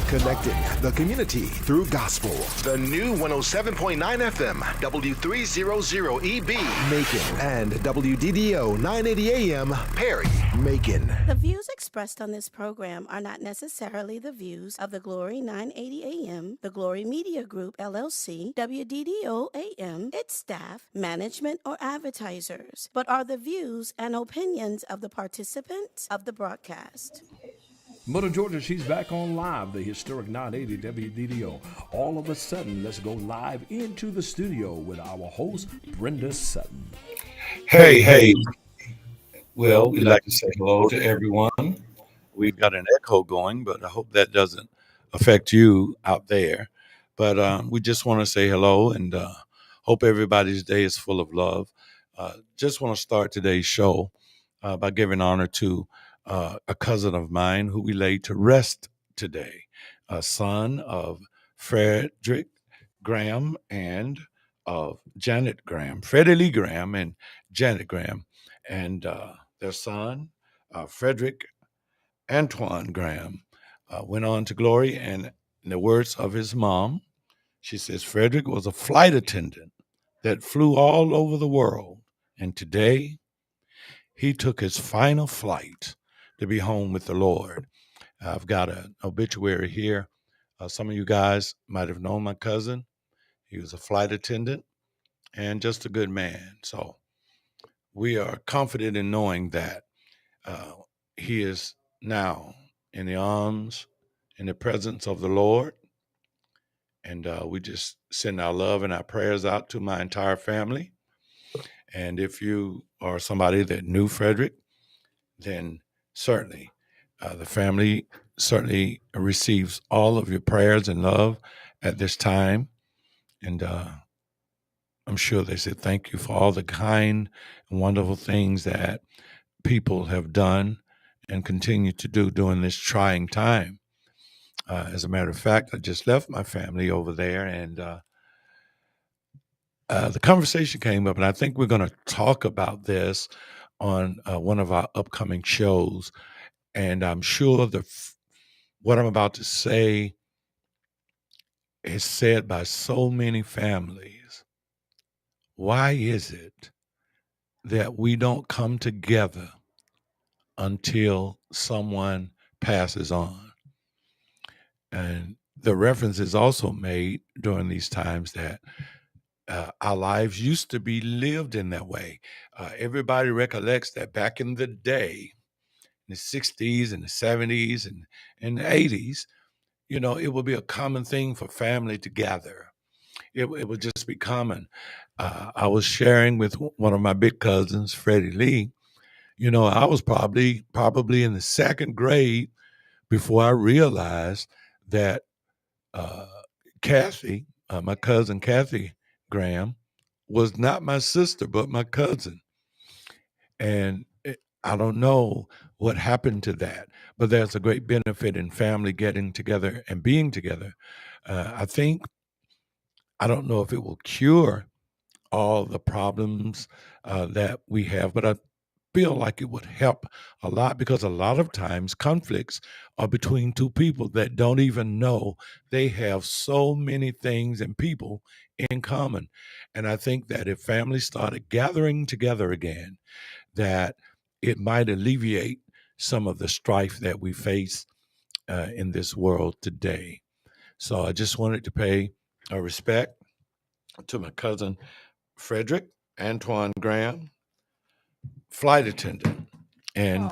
Connecting the community through gospel. The new 107.9 FM, W300EB. Macon and WDDO 980 AM, Perry. Macon. The views expressed on this program are not necessarily the views of the Glory 980 AM, the Glory Media Group, LLC, WDDO AM, its staff, management, or advertisers, but are the views and opinions of the participants of the broadcast. Mother Georgia, she's back on live, the historic 980 WDDO. All of a sudden, let's go live into the studio with our host, Brenda Sutton. Hey. Well, we'd like to say hello to everyone. We've got an echo going, but I hope that doesn't affect you out there. But we just want to say hello and hope everybody's day is full of love. Just want to start today's show by giving honor to a cousin of mine who we laid to rest today, a son of Frederick Graham and of Janet Graham, Freddie Lee Graham and Janet Graham, and their son, Frederick Antoine Graham, went on to glory. And in the words of his mom, she says, Frederick was a flight attendant that flew all over the world. And today he took his final flight to be home with the Lord. I've got an obituary here. Some of you guys might have known my cousin. He was a flight attendant and just a good man. So we are confident in knowing that he is now in the arms, in the presence of the Lord. And we just send our love and our prayers out to my entire family. And if you are somebody that knew Frederick, then certainly the family certainly receives all of your prayers and love at this time. And I'm sure they said thank you for all the kind and wonderful things that people have done and continue to do during this trying time. As a matter of fact, I just left my family over there, and the conversation came up, and I think we're going to talk about this on one of our upcoming shows. And I'm sure what I'm about to say is said by so many families. Why is it that we don't come together until someone passes on? And the reference is also made during these times that our lives used to be lived in that way. Everybody recollects that back in the day, in the 60s and the 70s and the 80s, it would be a common thing for family to gather. It would just be common. I was sharing with one of my big cousins, Freddie Lee. I was probably in the second grade before I realized that Kathy, my cousin Kathy Graham, was not my sister, but my cousin. And I don't know what happened to that, but there's a great benefit in family getting together and being together. I don't know if it will cure all the problems that we have, but I feel like it would help a lot, because a lot of times conflicts are between two people that don't even know they have so many things and people in common. And I think that if families started gathering together again, that it might alleviate some of the strife that we face in this world today. So I just wanted to pay a respect to my cousin Frederick Antoine Graham, flight attendant, and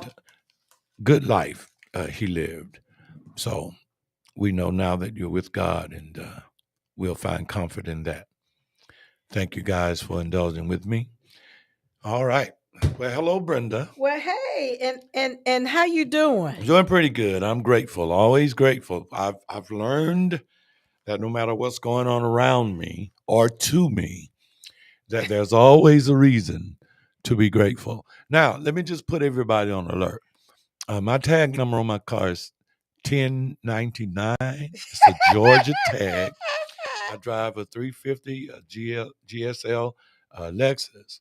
good life he lived. So we know now that you're with God, and we'll find comfort in that. Thank you guys for indulging with me. All right. Well, hello, Brenda. Well, hey, and how you doing? Doing pretty good. I'm grateful, always grateful. I've learned that no matter what's going on around me or to me, that there's always a reason to be grateful. Now, let me just put everybody on alert. My tag number on my car is 1099. It's a Georgia tag. I drive a 350 GSL Lexus.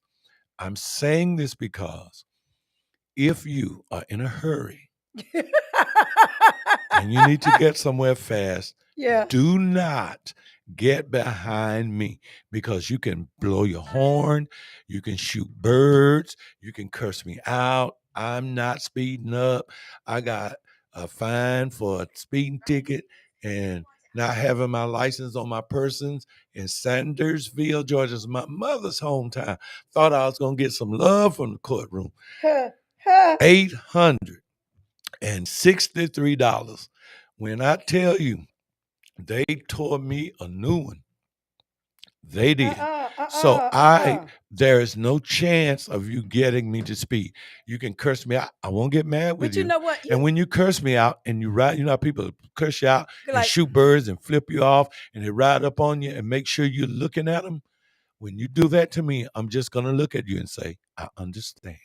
I'm saying this because if you are in a hurry and you need to get somewhere fast, Yeah. do not get behind me, because you can blow your horn, you can shoot birds, you can curse me out. I'm not speeding up. I got a fine for a speeding ticket and not having my license on my persons in Sandersville, Georgia. It's my mother's hometown. Thought I was going to get some love from the courtroom. $863. When I tell you, they tore me a new one. They did. So there is no chance of you getting me to speed. You can curse me out. I won't get mad with But you know what? And when you curse me out and you ride, you know how people curse you out and Like- shoot birds and flip you off and they ride up on you and make sure you're looking at them. When you do that to me, I'm just going to look at you and say, I understand.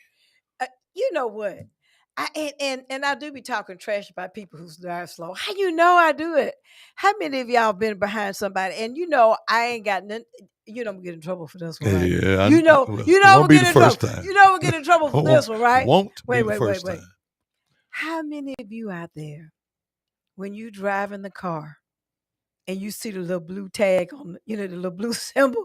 You know what? And I do be talking trash about people who drive slow. How you know I do it? How many of y'all been behind somebody? And you know I ain't got nothing. You know I'm get in trouble for this one, right? Yeah, you know won't we'll be get the in first trouble. time. You know we'll get in trouble for this one, right? Won't Wait. be the first time. How many of you out there, when you drive in the car and you see the little blue tag on, the little blue symbol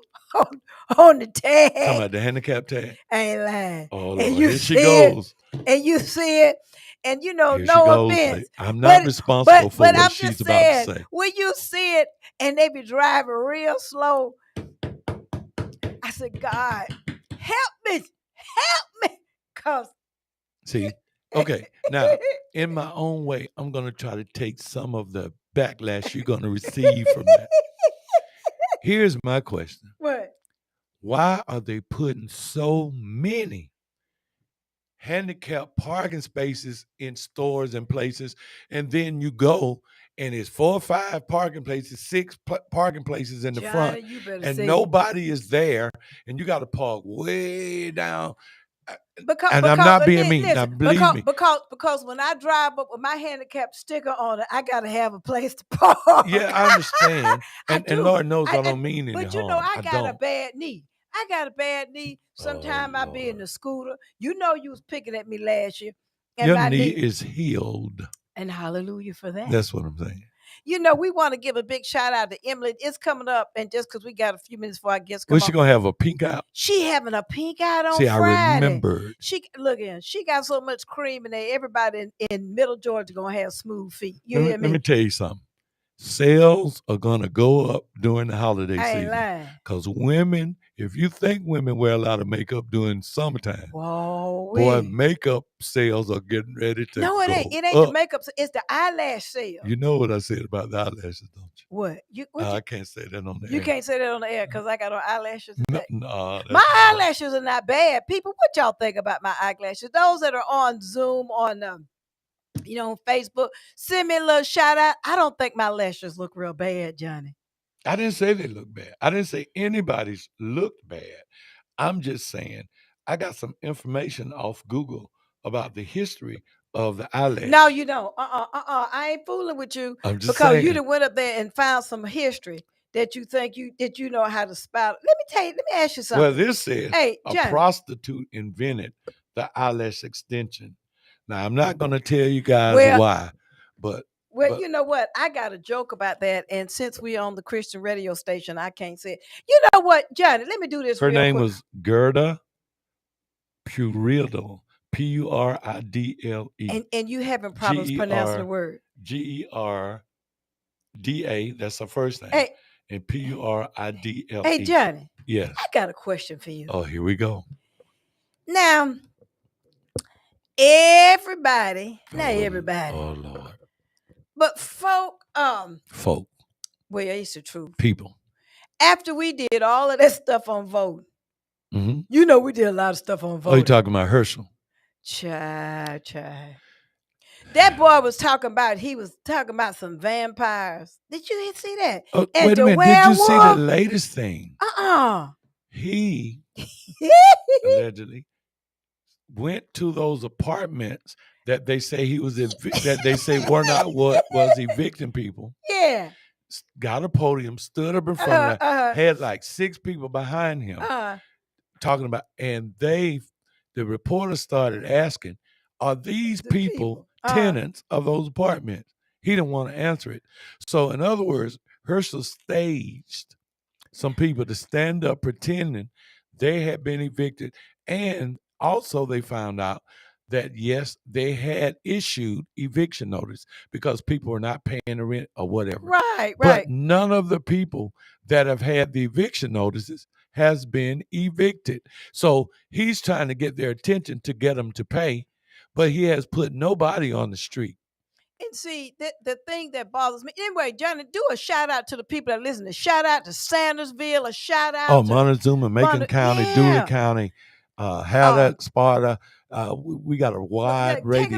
on the tag? Talking about the handicap tag? I ain't lying. Oh, Lord, and you here she see goes. And you see it, and Here no she goes. offense. I'm not responsible for what I'm she's just about saying, to say. when you see it and they be driving real slow, I said, God, help me, cause See, okay, now in my own way, I'm going to try to take some of the backlash you're going to receive from that. Here's my question. What? Why are they putting so many handicapped parking spaces in stores and places, and then you go and it's 4 or 5 parking places, 6 parking places in the front, and nobody is there, and you got to park way down. I'm not being mean. Now, believe me. Because when I drive up with my handicap sticker on it, I gotta have a place to park. Yeah, I understand. And Lord knows I don't mean any But you harm. know, I got a don't. bad knee. I got a bad knee. Sometime I be in Lord. the scooter. You know you was picking at me last year. And Your my knee is healed. And hallelujah for that. That's what I'm saying. You know, we want to give a big shout out to Emily. It's coming up, and just because we got a few minutes before our guests come Was she going to have a pink out? She having a pink out on See, Friday. I remembered. She got so much cream in there. Everybody in Middle Georgia gonna have smooth feet. You hear me? Let me tell you something. Sales are going to go up during the holiday season. Because women, if you think women wear a lot of makeup during summertime, boy, makeup sales are getting ready to No, it go ain't. It ain't up. the makeup. It's the eyelash sale. You know what I said about the eyelashes, don't you? What? I can't say that on the air. You can't say that on the air because I got on eyelashes. No, my eyelashes are not bad. People, what y'all think about my eyelashes? Those that are on Zoom, on on Facebook, send me a little shout out. I don't think my lashes look real bad, Johnny. I didn't say they look bad. I didn't say anybody's looked bad. I'm just saying I got some information off Google about the history of the eyelash. No, you don't. I ain't fooling with you. I'm just because saying. You done went up there and found some history that you think that you know how to spout. Let me ask you something. Well, this says a prostitute invented the eyelash extension. Now, I'm not going to tell you guys why, but... Well, you know what? I got a joke about that, and since we're on the Christian radio station, I can't say it. You know what, Johnny? Let me do this. Her name quick. was Gerda Puridle, Puridle. And you having problems pronouncing the word. Gerda, that's her first name. Hey, and Puridle. Hey, Johnny. Yes. I got a question for you. Oh, here we go. Now, everybody. Oh, Lord. But folk. Well, it's the truth. People. After we did all of that stuff on voting, mm-hmm. We did a lot of stuff on voting. Oh, you talking about Herschel? Child. That boy was talking about some vampires. Did you see that? Oh, wait a minute. Did you see the latest thing? He allegedly went to those apartments that they say that they say were not what was evicting people. Yeah. Got a podium, stood up in front of that, had like 6 people behind him talking about, and the reporter started asking, are these people tenants of those apartments? He didn't want to answer it. So, in other words, Herschel staged some people to stand up pretending they had been evicted. And also, they found out that, yes, they had issued eviction notice because people were not paying the rent or whatever. Right. But none of the people that have had the eviction notices has been evicted. So he's trying to get their attention to get them to pay, but he has put nobody on the street. And see, the thing that bothers me, anyway, Johnny, do a shout out to the people that listen. A shout out to Sandersville, a shout out to Montezuma, Macon County, Dooley County, Haddock, Sparta. We got a wide radius.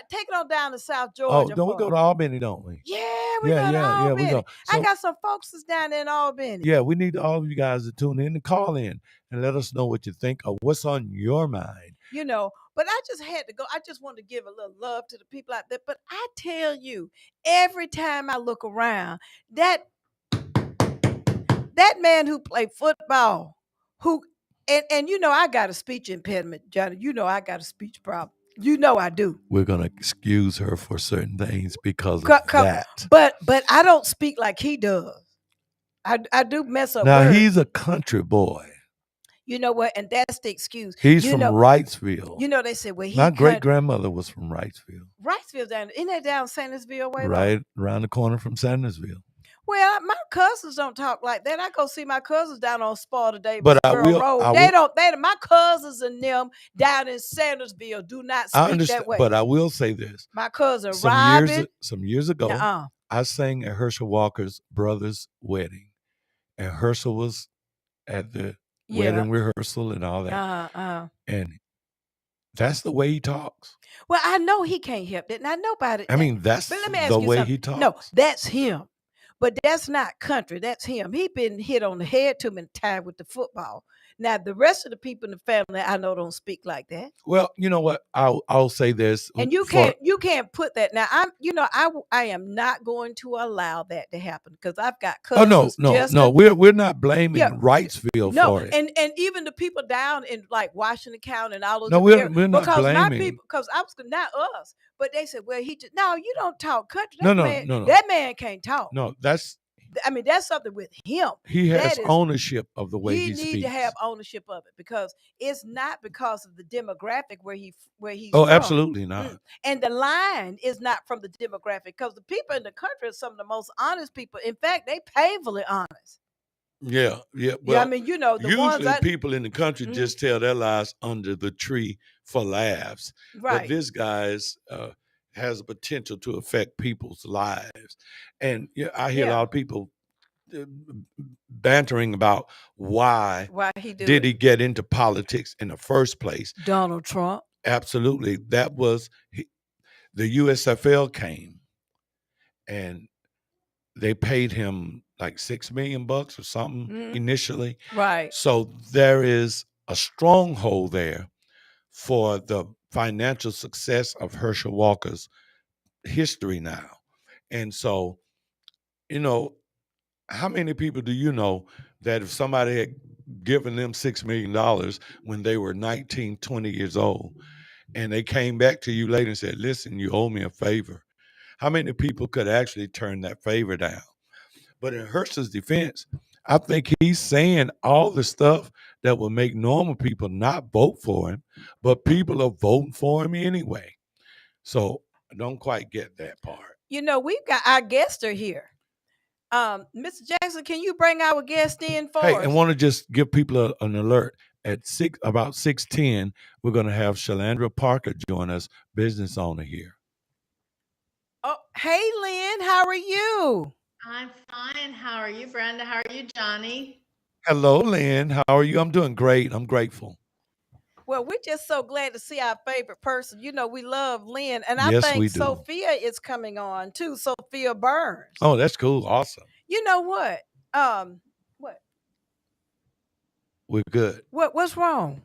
Take it on down to South Georgia. Oh, don't we go to Albany, don't we? Yeah, we go to Albany. We go. I got some folks that's down there in Albany. Yeah, we need all of you guys to tune in and call in and let us know what you think or what's on your mind. But I just had to go. I just wanted to give a little love to the people out there. But I tell you, every time I look around, that man who played football, and I got a speech impediment, Johnny. I got a speech problem. I do. We're gonna excuse her for certain things because of that. But I don't speak like he does. I do mess up. Now words. He's a country boy. You know what? And that's the excuse. He's from Wrightsville. They said, well, my great-grandmother was from Wrightsville. Wrightsville isn't that down Sandersville way? Right around the corner from Sandersville. Well, my cousins don't talk like that. I go see my cousins down on Sparta Davis Road. My cousins and them down in Sandersville do not speak that way. But I will say this. My cousin some years ago, I sang at Herschel Walker's brother's wedding. And Herschel was at the wedding rehearsal and all that. And that's the way he talks. Well, I know he can't help it. Now, nobody. I mean, that's the way he talks. No, that's him. But that's not country. That's him. He been hit on the head too many times with the football. Now, the rest of the people in the family, I know, don't speak like that. Well, you know what? I'll say this. And you can't put that. Now, I am not going to allow that to happen because I've got cousins. No. We're not blaming Wrightsville for it. And even the people down in like Washington County and all those. No, we're not blaming. My people, because I was not us, but they said, well, you don't talk country. No. That man can't talk. No, that's something with him. He has ownership of the way he speaks. He need to have ownership of it because it's not because of the demographic where he's from. from. Absolutely not. And the line is not from the demographic because the people in the country are some of the most honest people. In fact, they painfully honest. Yeah. Well, usually people in the country just tell their lies under the tree for laughs. Right. But this guy's has a potential to affect people's lives. And I hear a lot of people bantering about why he did he get into politics in the first place. Donald Trump. Absolutely. That was the USFL came and they paid him like $6 million or something initially. Right. So there is a stronghold there for the financial success of Herschel Walker's history now. And so, how many people do you know that if somebody had given them $6 million when they were 19, 20 years old, and they came back to you later and said, listen, you owe me a favor, how many people could actually turn that favor down? But in Herschel's defense, I think he's saying all the stuff that will make normal people not vote for him, but people are voting for him anyway. So I don't quite get that part. We've got our guests are here. Mr. Jackson, can you bring our guest in for us? I want to just give people an alert. At about 6:10, we're going to have Shalandra Parker join us, business owner here. Oh, hey, Lynn, how are you? I'm fine. How are you, Brenda? How are you, Johnny? Hello, Lynn. How are you? I'm doing great. I'm grateful. Well, we're just so glad to see our favorite person. We love Lynn. And I Yes, think we do. Sophia is coming on too. Sophia Burns. Oh, that's cool. Awesome. You know what? What? We're good. What's wrong?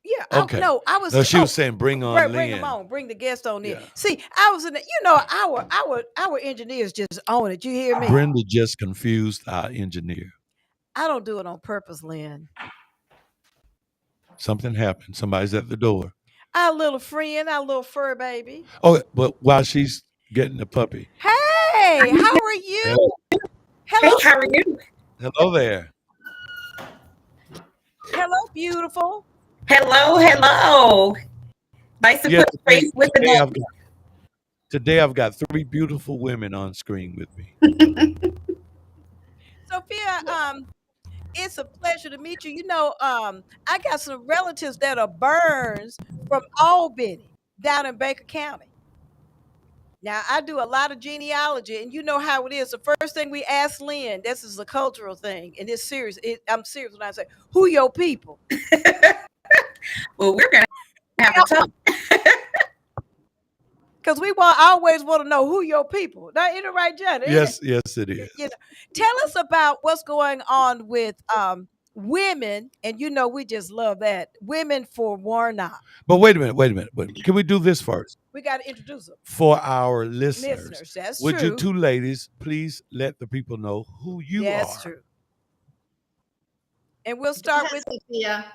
Yeah, Okay. I was. No, she was saying bring on Lynn. Bring them on. Bring the guest on in. Yeah. See, I was in the. Our engineers just own it. You hear me? Brenda just confused our engineer. I don't do it on purpose, Lynn. Something happened. Somebody's at the door. Our little friend, our little fur baby. Oh, but while she's getting the puppy. Hey, how are you? Hey, Hello, how are you? Hello there. hello, beautiful. Hello, hello. Nice to Yeah, put a face with the name. today I've got three beautiful women on screen with me. Sophia, it's a pleasure to meet you. I got some relatives that are Burns from Albany down in Baker County. Now, I do a lot of genealogy, and you know how it is. The first thing we ask Lynn, this is a cultural thing, and it's serious. I'm serious when I say, who your people? Well, we're going to have a talk. Because we always want to know who your people. Now, ain't it right, Johnny? Yes, yes, it is. Tell us about what's going on with women, and we just love that. Women for Warnock. But wait a minute. Can we do this first? We got to introduce them. For our listeners, That's would true. you two ladies please let the people know who you are? That's true. And we'll start with Sophia.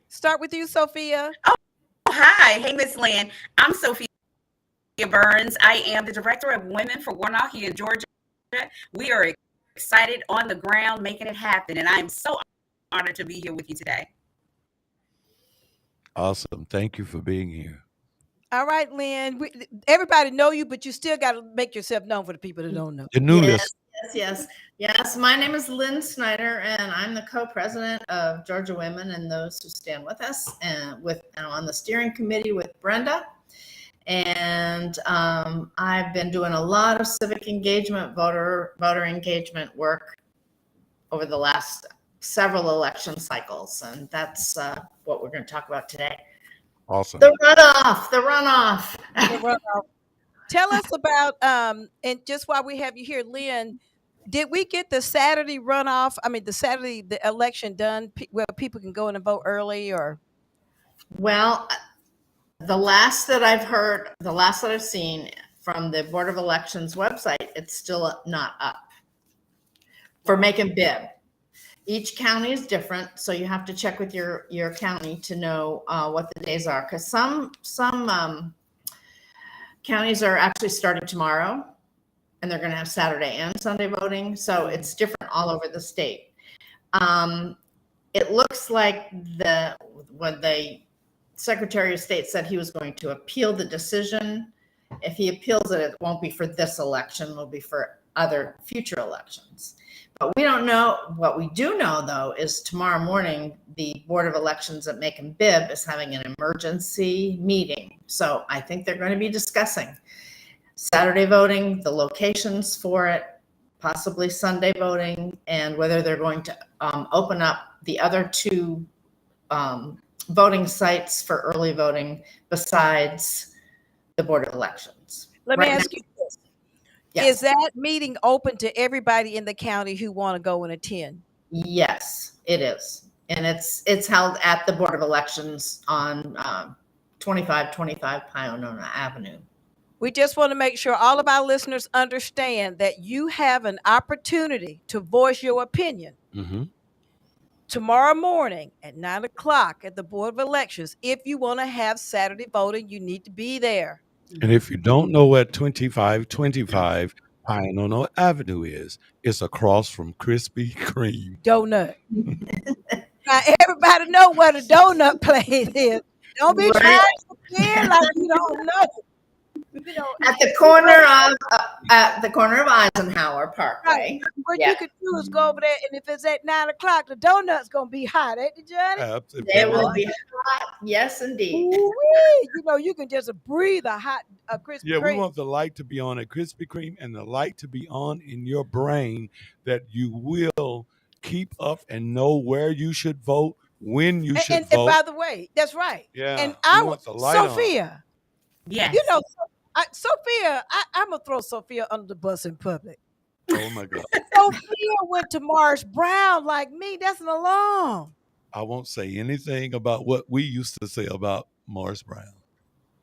Start with you, Sophia. Oh, hi. Hey, Miss Lynn. I'm Sophia Burns. I am the Director of Women for Warnock here in Georgia. We are excited on the ground making it happen, and I am so honored to be here with you today. Awesome. Thank you for being here. All right, Lynn. Everybody know you, but you still got to make yourself known for the people that don't know. The new Yes, list. yes. My name is Lynn Snyder, and I'm the co-president of Georgia Women and those who stand with us, and on the steering committee with Brenda. And I've been doing a lot of civic engagement, voter engagement work over the last several election cycles, and that's what we're going to talk about today. Awesome. The runoff. Tell us about and just while we have you here, Lynn, did we get the Saturday runoff? I mean, the election done where people can go in and vote early, or? Well, the last that I've seen from the Board of Elections website, it's still not up for making bib. Each county is different, so you have to check with your county to know what the days are. Because some counties are actually starting tomorrow, and they're going to have Saturday and Sunday voting. So it's different all over the state. It looks like when the Secretary of State said he was going to appeal the decision. If he appeals it, it won't be for this election. It will be for other future elections. But we don't know. What we do know, though, is tomorrow morning, the Board of Elections at Macon Bibb is having an emergency meeting. So I think they're going to be discussing Saturday voting, the locations for it, possibly Sunday voting, and whether they're going to open up the other two voting sites for early voting besides the Board of Elections. Let me ask you this. Yes. Is that meeting open to everybody in the county who want to go and attend? Yes, it is. And it's held at the Board of Elections on 2525 Pionona Avenue. We just want to make sure all of our listeners understand that you have an opportunity to voice your opinion. Mm-hmm. Tomorrow morning at 9 o'clock at the Board of Elections. If you want to have Saturday voting, you need to be there. And if you don't know what 2525 Pioneer Avenue is, it's across from Krispy Kreme. Donut. Now, everybody know what a donut place is. Don't be trying to feel like you don't know. At the corner of Eisenhower Parkway. Right. What you could do is go over there, and if it's at 9 o'clock, the donut's gonna be hot, ain't it, Johnny? Absolutely. They will be hot. Yes, indeed. Ooh-wee. You can just breathe a hot Krispy Yeah, Kreme. we want the light to be on at Krispy Kreme and the light to be on in your brain that you will keep up and know where you should vote, when you should vote. And by the way, that's right. Yeah, And we want the light Sophia. Yes. Sophia, I'm going to throw Sophia under the bus in public. Oh, my God. Sophia went to Marsh Brown like me. That's an alarm. I won't say anything about what we used to say about Morris Brown.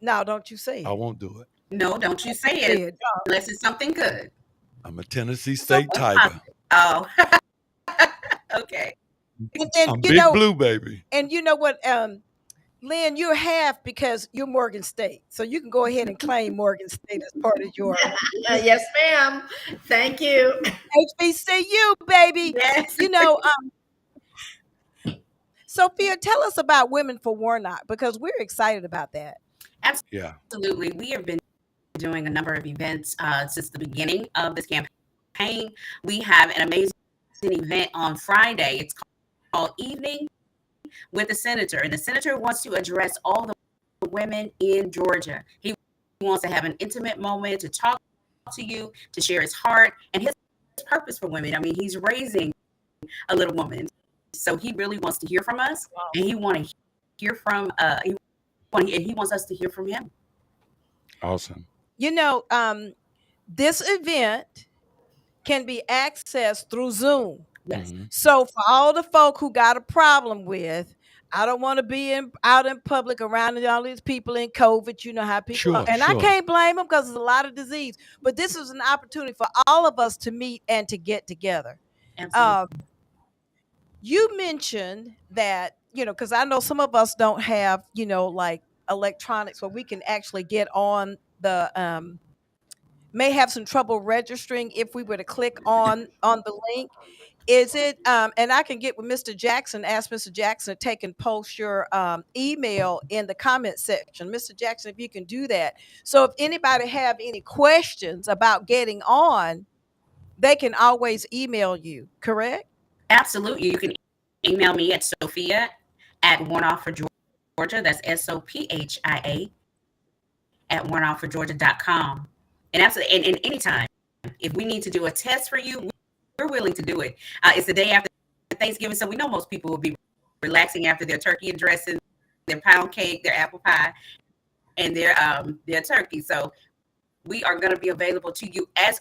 No, don't you say it. I won't do it. No, don't you say it unless it's something good. I'm a Tennessee State Tiger. Oh, okay. And I'm Big Blue, baby. And you know what? Lynn, you're half because you're Morgan State. So you can go ahead and claim Morgan State as part of your Yes, ma'am. Thank you. HBCU, baby. Yes. You know, Sophia, tell us about Women for Warnock because we're excited about that. Yeah. Absolutely. We have been doing a number of events since the beginning of this campaign. We have an amazing event on Friday. It's called Evening with the Senator. And the Senator wants to address all the women in Georgia. He wants to have an intimate moment to talk to you, to share his heart and his purpose for women. I mean, he's raising a little woman. So he really wants to hear from us. And he wants to hear from he wants us to hear from him. Awesome. You know, this event can be accessed through Zoom. Yes. Mm-hmm. So for all the folk who got a problem with, I don't want to be out in public around all these people in COVID. You know how people are. And I can't blame them because there's a lot of disease. But this is an opportunity for all of us to meet and to get together. Absolutely. You mentioned that, because I know some of us don't have, like electronics where we can actually get on the may have some trouble registering if we were to click on the link. Is it and I can get with Mr. Jackson, ask Mr. Jackson to take and post your email in the comment section. Mr. Jackson, if you can do that. So if anybody have any questions about getting on, they can always email you, correct? Absolutely. You can email me at Sophia at Warnock for Georgia. That's SOPHIA at WarnockForGeorgia.com. And absolutely, and anytime, if we need to do a test for you, we're willing to do it. It's the day after Thanksgiving, so we know most people will be relaxing after their turkey and dressing, their pound cake, their apple pie, and their turkey. So we are going to be available to you as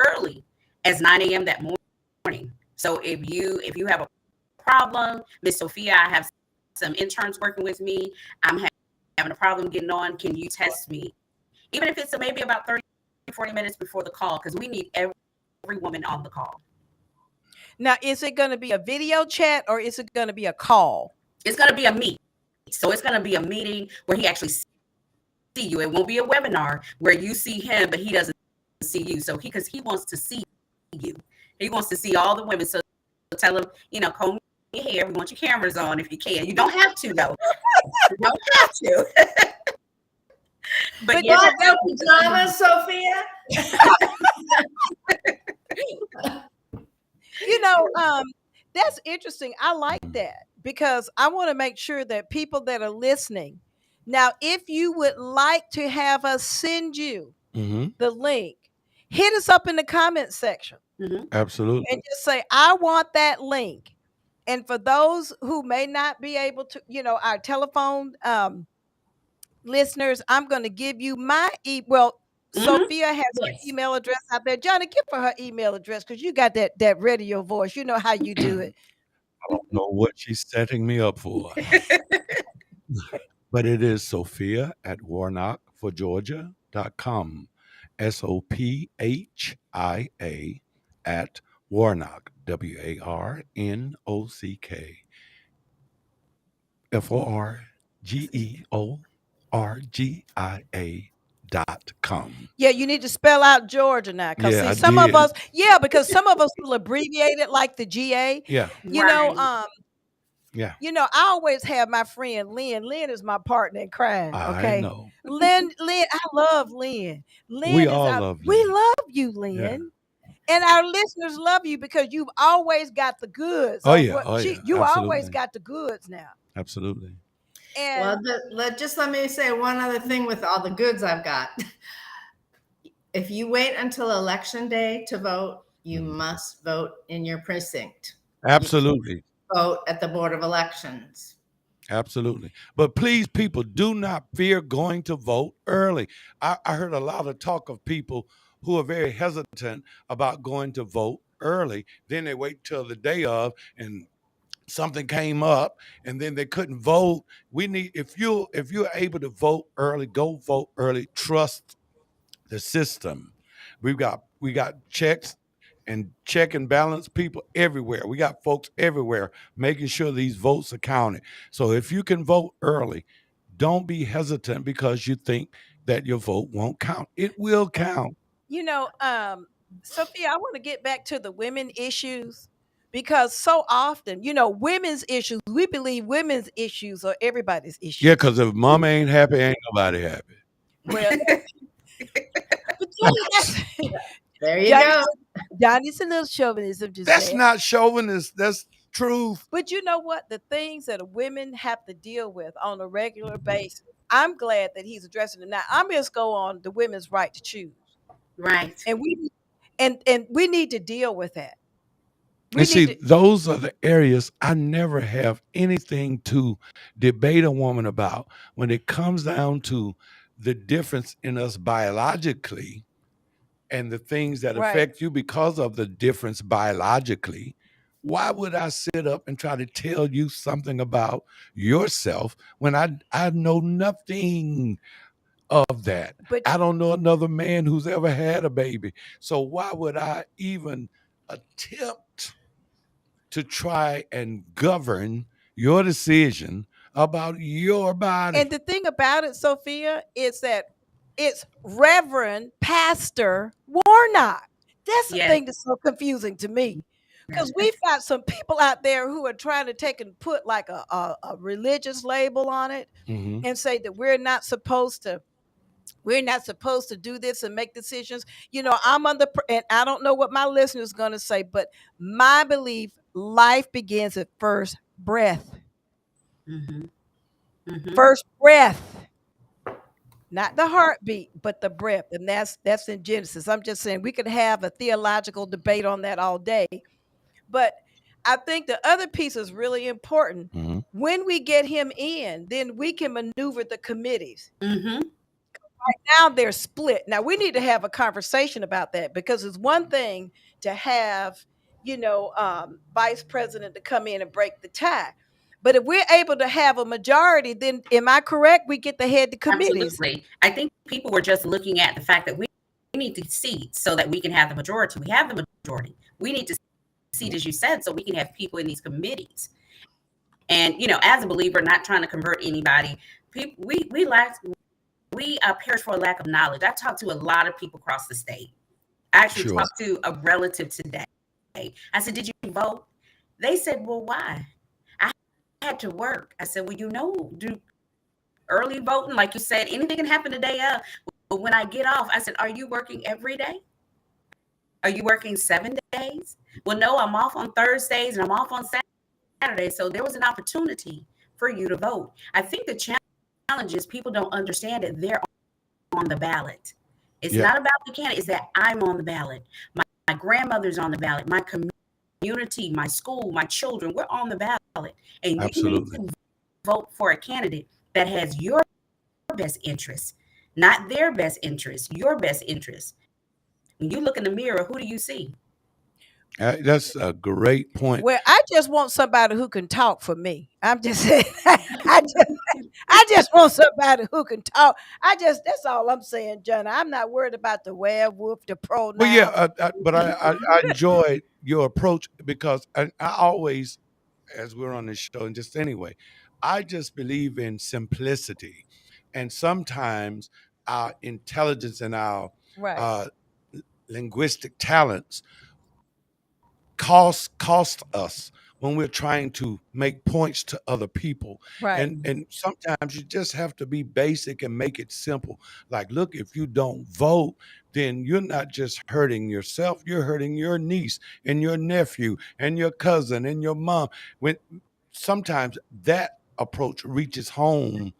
early as 9 a.m. that morning. So if you have a problem, Miss Sophia, I have some interns working with me. I'm having a problem getting on. Can you test me? Even if it's maybe about 30-40 minutes before the call, because we need every woman on the call. Now, is it going to be a video chat or is it going to be a call? It's going to be a meet. So it's going to be a meeting where he actually see you. It won't be a webinar where you see him, but he doesn't see you. So because he wants to see you. He wants to see all the women. So tell him, comb your hair. We want your cameras on if you can. You don't have to, though. You don't have to. But yeah, no pajamas, Sophia. That's interesting. I like that because I want to make sure that people that are listening. Now, if you would like to have us send you the link, hit us up in the comment section. Absolutely. And just say, I want that link. And for those who may not be able to, our telephone listeners, I'm going to give you my Sophia has her email address out there. Johnny, give her email address because you got that radio voice. You know how you do it. I don't know what she's setting me up for. But it is Sophia at WarnockForGeorgia.com. SOPHIA at Warnock, WARNOCK. FORGEORGIA.com. Yeah, you need to spell out Georgia now. Because some of us will abbreviate it like the GA. Yeah. I always have my friend Lynn. Lynn is my partner in crime. Okay. I know. Lynn, I love Lynn. We all love Lynn. We love you, Lynn. Yeah. And our listeners love you because you've always got the goods. You Absolutely. Always got the goods now. Absolutely. And let me say one other thing with all the goods I've got. If you wait until election day to vote, you must vote in your precinct. Absolutely. Vote at the Board of Elections. Absolutely. But please, people, do not fear going to vote early. I heard a lot of talk of people who are very hesitant about going to vote early. Then they wait till the day of and something came up and then they couldn't vote. We need, if you're able to vote early, go vote early. Trust the system. We got checks and check and balance people everywhere. We got folks everywhere making sure these votes are counted. So if you can vote early, don't be hesitant because you think that your vote won't count. It will count. You know, Sophia, I want to get back to the women issues because so often, women's issues, we believe women's issues are everybody's Yeah, issues. because if mama ain't happy, ain't nobody happy. Well, but Johnny, There you Johnny, go. Johnny's a little chauvinism, just That's saying. not chauvinist. That's truth. But you know what? The things that women have to deal with on a regular basis, I'm glad that he's addressing it now. I'm just go on the women's right to choose, Right. and we need to deal with that. We And see, need to. those are the areas I never have anything to debate a woman about. When it comes down to the difference in us biologically and the things that Right. affect you because of the difference biologically, why would I sit up and try to tell you something about yourself when I know nothing of that? But I don't know another man who's ever had a baby. So why would I even attempt to try and govern your decision about your body? and the thing about it, Sophia, is that it's Reverend Pastor Warnock. That's the Yes. thing that's so confusing to me. Because we've got some people out there who are trying to take and put like a religious label on it Mhm. and say that we're not supposed to do this and make decisions. I'm and I don't know what my listeners going to say, but my belief, life begins at first breath. Mhm. Mhm. First breath, not the heartbeat, but the breath. And that's in Genesis. I'm just saying we could have a theological debate on that all day. But I think the other piece is really important. Mhm. When we get him in, then we can maneuver the committees. Mhm. Now they're split. Now we need to have a conversation about that because it's one thing to have, vice president to come in and break the tie. But if we're able to have a majority, then am I correct? We get to head the committees. Absolutely. I think people were just looking at the fact that we need to seat so that we can have the majority. We have the majority. We need to seat, as you said, so we can have people in these committees. And as a believer, not trying to convert anybody, we perish for a lack of knowledge. I talked to a lot of people across the state. I actually Sure. talked to a relative today. I said, "Did you vote?" They said, "Well, why?" I had to work. I said, "Well, do early voting, like you said, anything can happen today. But when I get off," I said, "Are you working every day? Are you working 7 days?" "Well, no, I'm off on Thursdays and I'm off on Saturdays." So there was an opportunity for you to vote. I think the challenge is people don't understand that they're on the ballot. It's Yeah. not about the candidate, it's that I'm on the ballot. My grandmother's on the ballot, my community, my school, my children, we're on the ballot. And you need Absolutely. to vote for a candidate that has your best interests, not their best interests, your best interests. When you look in the mirror, who do you see? That's a great point. Well, I just want somebody who can talk for me. I'm just saying. I just want somebody who can talk. That's all I'm saying, John. I'm not worried about the werewolf, the pronoun. Well, yeah, but I enjoy your approach because I always, as we're on this show, and just anyway, I just believe in simplicity, and sometimes our intelligence and our Right, uh, linguistic talents cost us when we're trying to make points to other people. right. And sometimes you just have to be basic and make it simple. Like, look, if you don't vote, then you're not just hurting yourself, you're hurting your niece and your nephew and your cousin and your mom. When sometimes that approach reaches home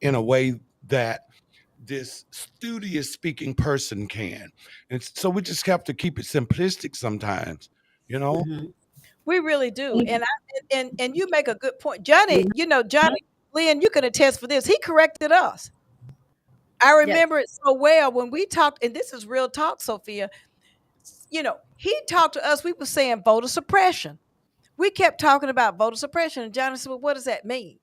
in a way that this studious speaking person can. And so we just have to keep it simplistic sometimes, you know? Mhm. We really do. And you make a good point. Johnny, Johnny Lynn, you can attest for this. He corrected us. I remember it so well when we talked, and this is real talk, Sophia. He talked to us, we were saying voter suppression. We kept talking about voter suppression, and Johnny said, "Well, what does that mean?"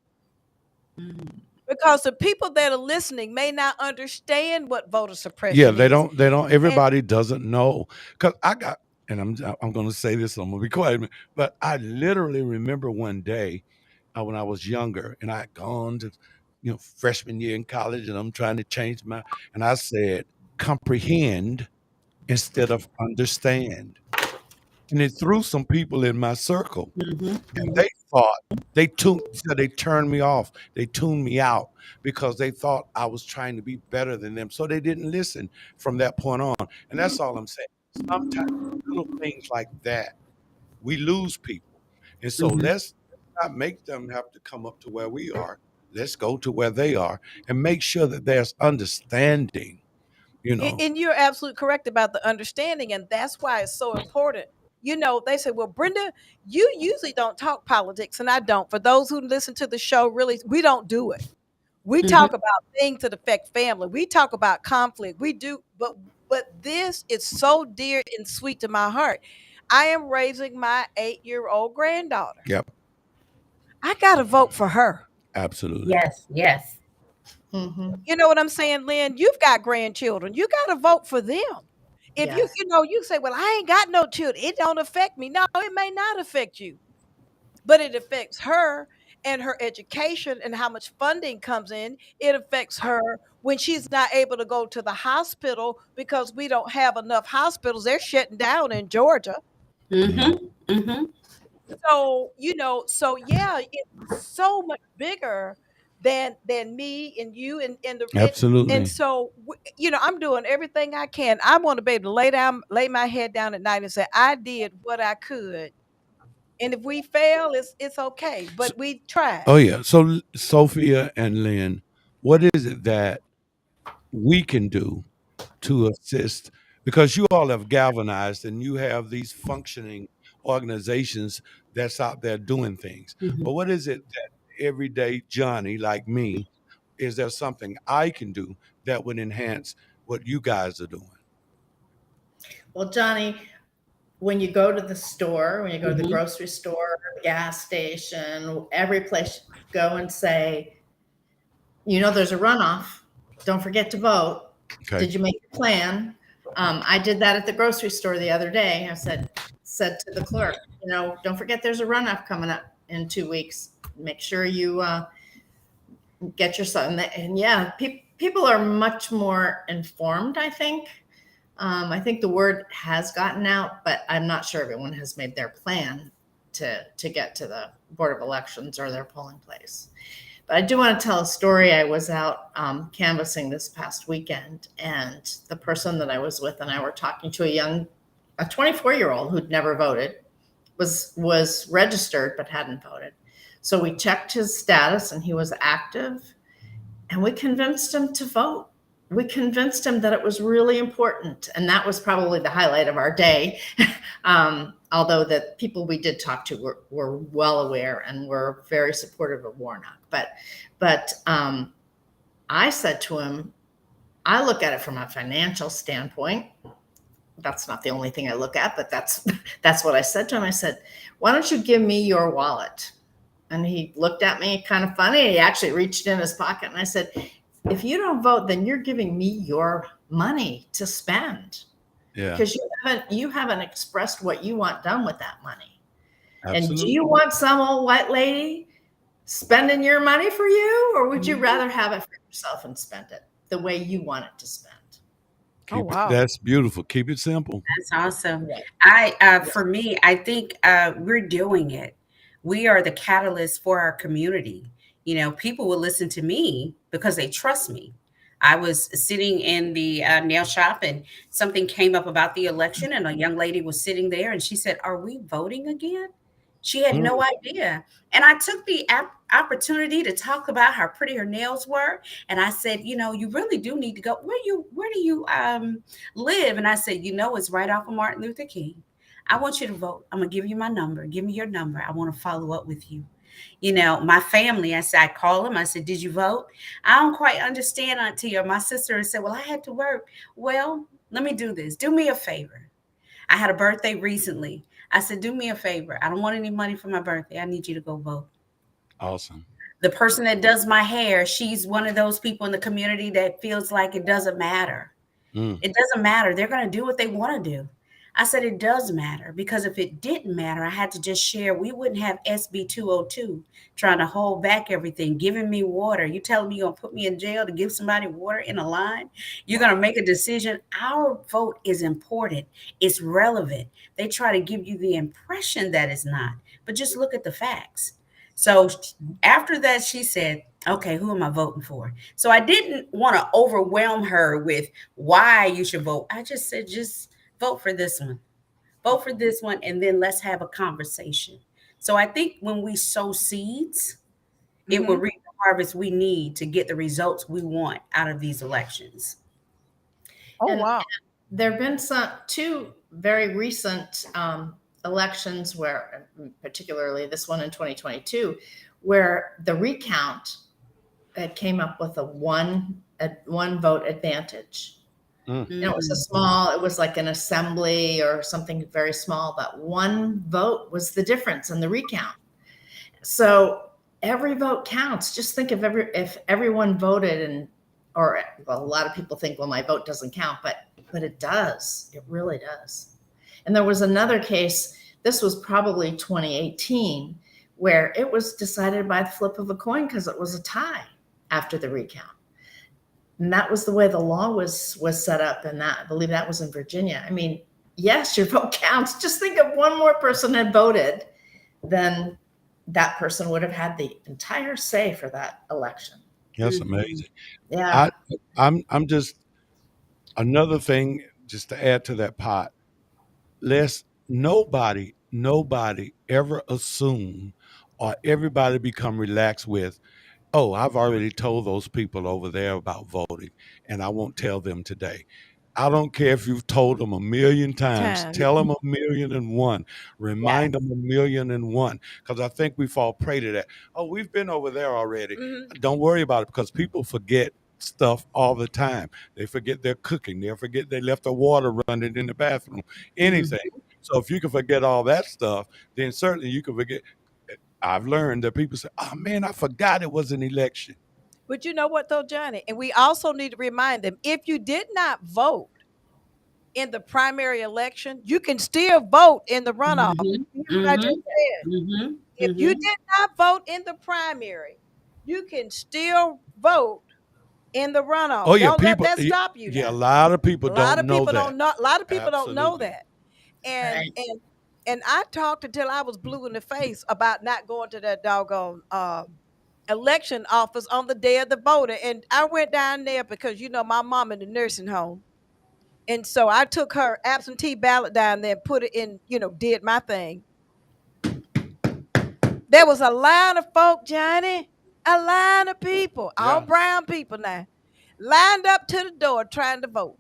Mhm. Because the people that are listening may not understand what voter suppression Yeah, is. they don't everybody doesn't know. Cause and I'm going to say this, I'm going to be quiet, but I literally remember one day when I was younger, and I had gone to, freshman year in college, and I'm trying to change and I said, comprehend instead of understand. And it threw some people in my circle, and they thought they turned me off. They tuned me out because they thought I was trying to be better than them. So they didn't listen from that point on. And that's all I'm saying. Sometimes little things like that, we lose people. And so let's not make them have to come up to where we are. Let's go to where they are and make sure that there's understanding, you know. And you're absolutely correct about the understanding, and that's why it's so important. They say, well, Brenda, you usually don't talk politics, and I don't. For those who listen to the show, really, we don't do it. We talk about things that affect family. We talk about conflict. We do, but this is so dear and sweet to my heart. I am raising my 8-year-old granddaughter. Yep, I got to vote for her. absolutely. Yes, yes. You know what I'm saying, Lynn? You've got grandchildren. You got to vote for them. If Yes. you say, well, I ain't got no children. It don't affect me. No, it may not affect you, but it affects her and her education and how much funding comes in. It affects her when she's not able to go to the hospital because we don't have enough hospitals. They're shutting down in Georgia. So, yeah, it's so much bigger than me and you and Absolutely. and so I'm doing everything I can. I want to be able to lay my head down at night and say I did what I could. And if we fail, it's okay, but we tried. Oh yeah. So Sophia and Lynn, what is it that we can do to assist? Because you all have galvanized and you have these functioning organizations that's out there doing things. But what is it that everyday Johnny like me, is there something I can do that would enhance what you guys are doing? Well, Johnny, when you go to the store, when you go to the grocery store, the gas station, every place, go and say, there's a runoff. Don't forget to vote. Okay. Did you make your plan? I did that at the grocery store the other day. I said to the clerk, don't forget there's a runoff coming up in 2 weeks. Make sure you get your son. And yeah, people are much more informed, I think. I think the word has gotten out, but I'm not sure everyone has made their plan to get to the Board of Elections or their polling place. But I do want to tell a story. I was out canvassing this past weekend, and the person that I was with and I were talking to a 24-year-old who'd never voted, was registered but hadn't voted. So we checked his status, and he was active, and we convinced him to vote. We convinced him that it was really important, and that was probably the highlight of our day. Although the people we did talk to were well aware and were very supportive of Warnock. But I said to him, I look at it from a financial standpoint. That's not the only thing I look at, but that's what I said to him. I said, why don't you give me your wallet? And he looked at me kind of funny. He actually reached in his pocket, and I said, if you don't vote, then you're giving me your money to spend. Yeah. Because you haven't expressed what you want done with that money. Absolutely. And do you want some old white lady spending your money for you, or would you rather have it for yourself and spend it the way you want it to spend? That's beautiful. Keep it simple. That's awesome. Yeah. For me, I think we're doing it. We are the catalyst for our community. People will listen to me because they trust me. I was sitting in the nail shop, and something came up about the election, and a young lady was sitting there, and she said, "Are we voting again?" She had no idea. And I took the opportunity to talk about how pretty her nails were. And I said, you really do need to go. Where do you live? And I said, it's right off of Martin Luther King. I want you to vote. I'm going to give you my number. Give me your number. I want to follow up with you. My family, I called them. I said, did you vote? I don't quite understand, Auntie. Or my sister said, well, I had to work. Well, let me do this. Do me a favor. I had a birthday recently. I said, do me a favor. I don't want any money for my birthday. I need you to go vote. Awesome. The person that does my hair, she's one of those people in the community that feels like it doesn't matter. It doesn't matter. They're going to do what they want to do. I said, it does matter, because if it didn't matter, I had to just share. We wouldn't have SB 202 trying to hold back everything, giving me water. You telling me you're going to put me in jail to give somebody water in a line? You're going to make a decision. Our vote is important. It's relevant. They try to give you the impression that it's not, but just look at the facts. So after that, she said, okay, who am I voting for? So I didn't want to overwhelm her with why you should vote. I just said, just vote for this one. Vote for this one, and then let's have a conversation. So I think when we sow seeds, it will reap the harvest we need to get the results we want out of these elections. Oh, And wow. there have been two very recent elections where, particularly this one in 2022, where the recount came up with a one vote advantage. Mm. And it was like an assembly or something very small, but one vote was the difference in the recount. So every vote counts. Just think of if everyone voted, a lot of people think, well, my vote doesn't count, but it does. It really does. And there was another case, this was probably 2018, where it was decided by the flip of a coin because it was a tie after the recount. And that was the way the law was set up. And I believe that was in Virginia. I mean, yes, your vote counts. Just think if one more person had voted, then that person would have had the entire say for that election. That's amazing. Yeah. I'm just, another thing, just to add to that pot, nobody ever assume or everybody become relaxed with, oh, I've already told those people over there about voting and I won't tell them today. I don't care if you've told them a million times, tell them 1,000,001, remind them 1,000,001, because I think we fall prey to that. Oh, we've been over there already. Don't worry about it, because people forget stuff all the time. They forget they're cooking. They forget they left the water running in the bathroom, anything. So if you can forget all that stuff, then certainly you can forget. I've learned that people say, oh man, I forgot it was an election. But you know what, though, Johnny? And we also need to remind them, if you did not vote in the primary election, you can still vote in the runoff. If you did not vote in the primary, you can still vote in the runoff. Oh yeah, don't people. let that stop you. Yeah, a lot of people don't know that. A lot of people don't know Absolutely. that. And I talked until I was blue in the face about not going to that doggone election office on the day of the voter. And I went down there because, my mom in the nursing home. And so I took her absentee ballot down there and put it in, did my thing. There was a line of folk, Johnny, a line of people, all brown people now, lined up to the door trying to vote.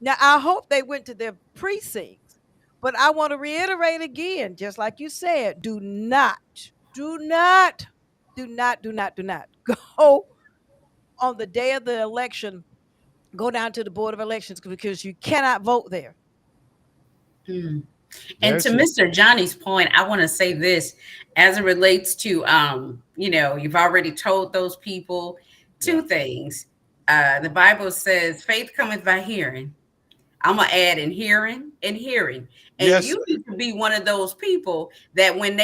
Now, I hope they went to their precincts, but I want to reiterate again, just like you said, do not go on the day of the election, go down to the Board of Elections, because you cannot vote there. And to Mr. Johnny's point, I want to say this as it relates to, you've already told those people two things. The Bible says faith cometh by hearing. I'm going to add in hearing and hearing. And you need to be one of those people that when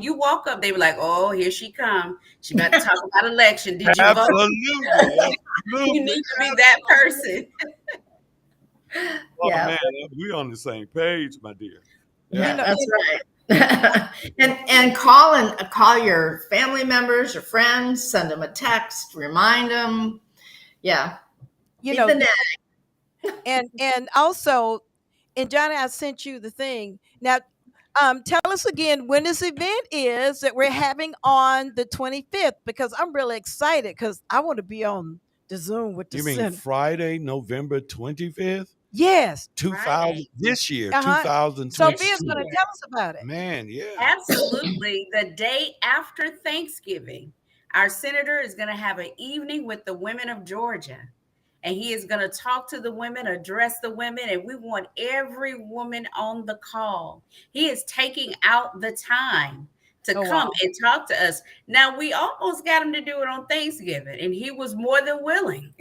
you walk up, they be like, oh, here she come. She about to talk about election. Did you vote? You need to be that person. Oh, man, we on the same page, my dear. Yeah, that's right. and call your family members, your friends, send them a text, remind them. Yeah. And also, and Johnny, I sent you the thing. Now, tell us again when this event is that we're having on the 25th, because I'm really excited because I want to be on the Zoom with the You mean Senate. Friday, November 25th? Yes. 2000 this year, 2022. Sophia's going to tell us about it. Man, yeah. Absolutely. The day after Thanksgiving, our senator is going to have an evening with the women of Georgia. And he is going to talk to the women, address the women, and we want every woman on the call. He is taking out the time to come and talk to us. Now, we almost got him to do it on Thanksgiving, and he was more than willing.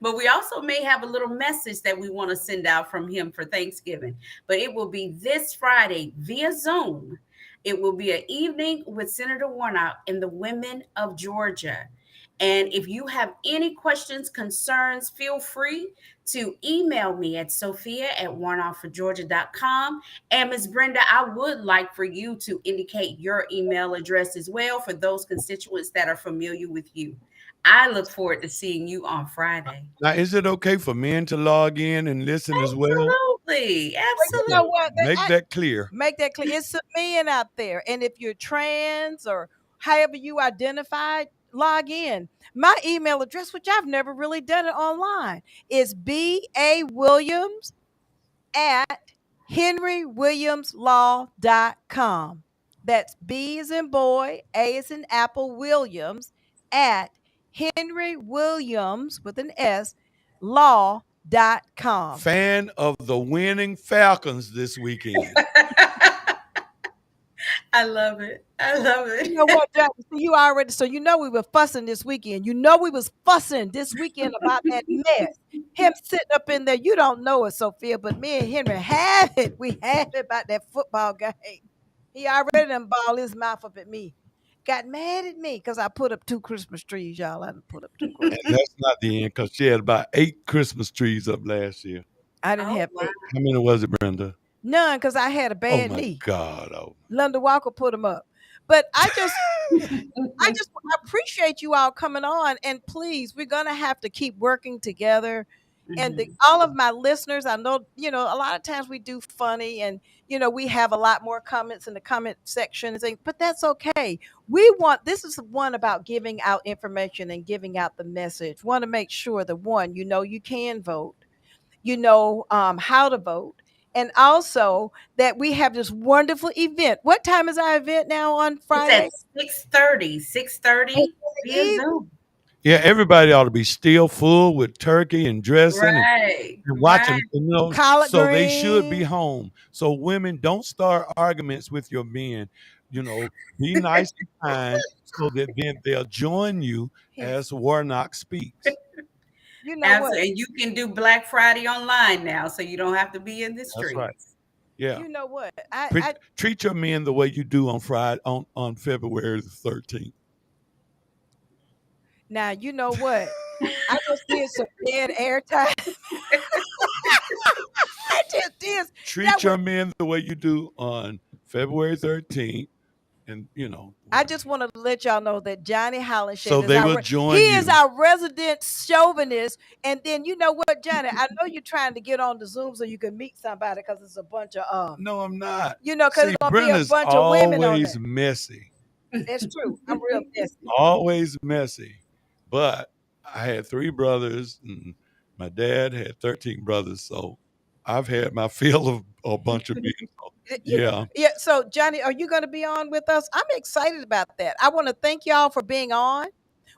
But we also may have a little message that we want to send out from him for Thanksgiving. But it will be this Friday via Zoom. It will be an evening with Senator Warnock and the women of Georgia. And if you have any questions, concerns, feel free to email me at sophia@warnockforgeorgia.com. And Ms. Brenda, I would like for you to indicate your email address as well for those constituents that are familiar with you. I look forward to seeing you on Friday. Now, is it okay for men to log in and listen as well? Absolutely. You know what? Make that clear. Make that clear. It's some men out there. And if you're trans or however you identify, log in. My email address, which I've never really done it online, is BAWilliams@henrywilliamslaw.com. That's B as in boy, A as in apple, Williams at Henry Williams with an S law.com. Fan of the winning Falcons this weekend. I love it. I love it. You know what, Jack? You already, so you know we were fussing this weekend. You know we was fussing this weekend about that mess. Him sitting up in there. You don't know it, Sophia, but me and Henry had it. We had it about that football game. He already done balled his mouth up at me. Got mad at me because I put up 2 Christmas trees, y'all. I done put up 2 Christmas. And that's not the end, because she had about 8 Christmas trees up last year. I didn't have wow. 8. How many was it, Brenda? None, because I had a bad Oh my knee. God! Oh. London Walker put them up. But I appreciate you all coming on. And please, we're gonna have to keep working together. And all of my listeners, I know, a lot of times we do funny and, we have a lot more comments in the comment section and things, but that's okay. This is one about giving out information and giving out the message. Want to make sure that one, you can vote, how to vote. And also that we have this wonderful event. What time is our event now on Friday? It's at 6:30 via Zoom. Yeah, everybody ought to be still full with turkey and dressing Right. and watching, Collard so they should be greens. home. So women, don't start arguments with your men. Be nice and kind, so that then they'll join you as Warnock speaks. You know what? And you can do Black Friday online now, so you don't have to be in the streets. That's right. Yeah. You know what? Treat your men the way you do on Friday on February the 13th. Now, you know what? I just did some dead air time. I just did. Treat your men the way you do on February 13th. And, I just want to let y'all know that Johnny Hollingshead so they will join he you. is our resident chauvinist. And then you know what, Johnny? I know you're trying to get on the Zoom so you can meet somebody because it's a bunch of No, I'm not. because it's gonna Brenda's be a bunch of women on always there. messy. It's true. I'm real messy. Always messy. But I had 3 brothers, and my dad had 13 brothers, so I've had my fill of a bunch of men. Yeah. Yeah. So, Johnny, are you going to be on with us? I'm excited about that. I want to thank y'all for being on.